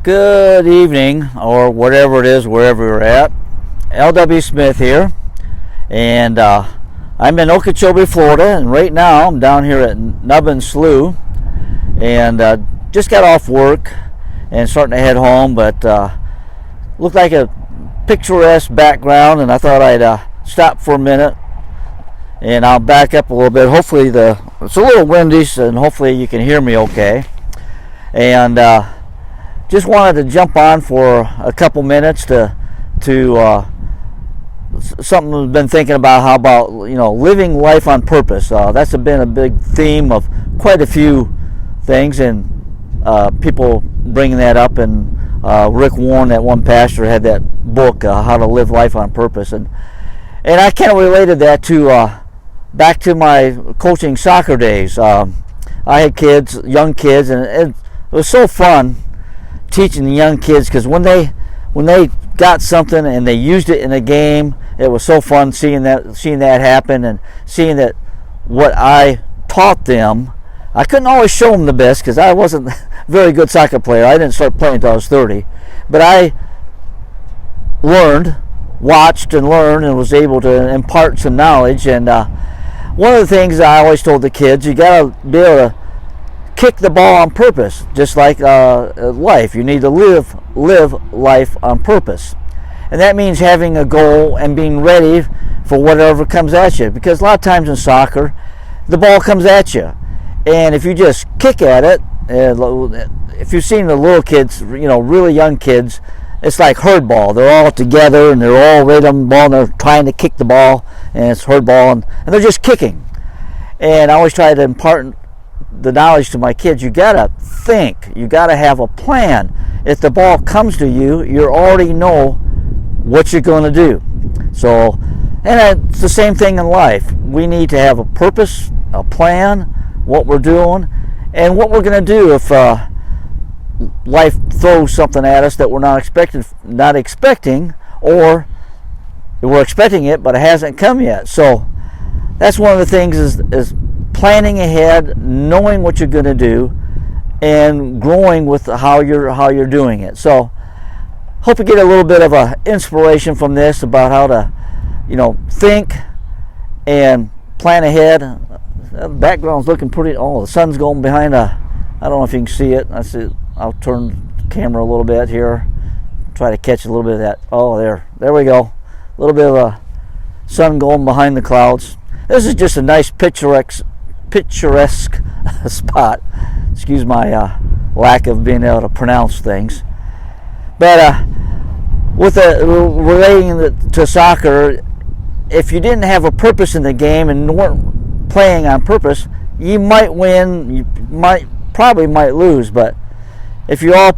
Good evening, or whatever it is, wherever you're at. L.W. Smith here, and I'm in Okeechobee, Florida, and right now I'm down here at Nubbin Slough, and just got off work and starting to head home, but looked like a picturesque background, and I thought I'd stop for a minute, and I'll back up a little bit. Hopefully it's a little windy, and hopefully you can hear me okay, and just wanted to jump on for a couple minutes to something I've been thinking about. How about living life on purpose? That's been a big theme of quite a few things, and people bringing that up. And Rick Warren, that one pastor, had that book, How to Live Life on Purpose, and I kind of related that to back to my coaching soccer days. I had kids, young kids, and it was so fun teaching the young kids, because when they got something and they used it in a game, it was so fun seeing that happen, and seeing that what I taught them. I couldn't always show them the best because I wasn't a very good soccer player. I didn't start playing until I was 30, but I watched and learned, and was able to impart some knowledge. And one of the things I always told the kids, you got to be able to kick the ball on purpose, just like life. You need to live life on purpose, and that means having a goal and being ready for whatever comes at you. Because a lot of times in soccer, the ball comes at you, and if you just kick at it, if you've seen the little kids, really young kids, it's like herd ball. They're all together and they're all right on the ball, and they're trying to kick the ball, and it's herd ball, and they're just kicking. And I always try to impart the knowledge to my kids. You gotta think, you gotta have a plan. If the ball comes to you, you already know what you're going to do. So, and it's the same thing in life. We need to have a purpose, a plan, what we're doing, and what we're going to do if life throws something at us that we're not expecting, or we're expecting it but it hasn't come yet. So that's one of the things is planning ahead, knowing what you're going to do, and growing with how you're doing it. So hope you get a little bit of a inspiration from this about how to think and plan ahead. The background's looking pretty. The sun's going behind I don't know if you can see it. I'll turn the camera a little bit here, try to catch a little bit of that. There we go, a little bit of a sun going behind the clouds. This is just a nice picturesque spot. Excuse my lack of being able to pronounce things. But relating to soccer, if you didn't have a purpose in the game and weren't playing on purpose, you might win, you probably might lose. But if you all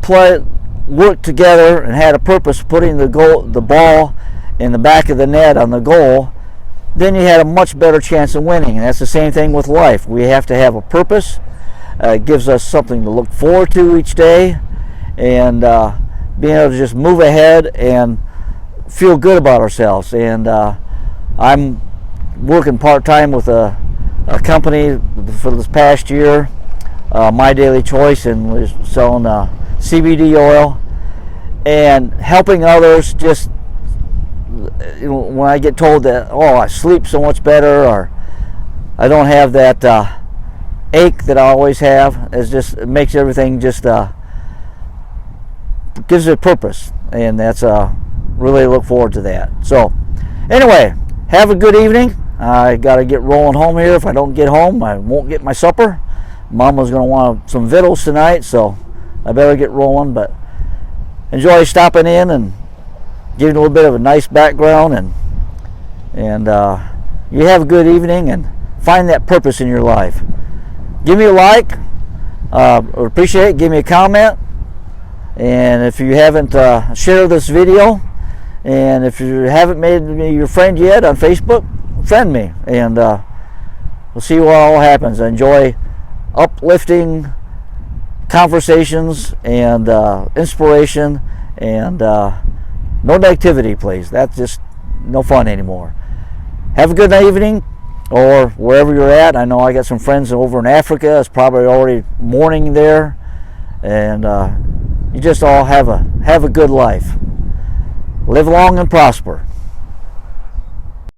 worked together and had a purpose, putting the ball in the back of the net on the goal, then you had a much better chance of winning. And that's the same thing with life. We have to have a purpose. It gives us something to look forward to each day, and being able to just move ahead and feel good about ourselves. And I'm working part-time with a company for this past year, My Daily Choice, and we're selling CBD oil and helping others. Just when I get told that, I sleep so much better, or I don't have that ache that I always have, it makes everything just gives it a purpose, and that's really look forward to that. So anyway, have a good evening. I got to get rolling home here. If I don't get home, I won't get my supper. Mama's going to want some vittles tonight, so I better get rolling. But enjoy stopping in and giving a little bit of a nice background, and you have a good evening, and find that purpose in your life. Give me a like, or appreciate it. Give me a comment, and if you haven't shared this video, and if you haven't made me your friend yet on Facebook, friend me, and we'll see what all happens. I enjoy uplifting conversations and inspiration, and no negativity, please. That's just no fun anymore. Have a good evening, or wherever you're at. I know I got some friends over in Africa. It's probably already morning there, and you just all have a good life. Live long and prosper.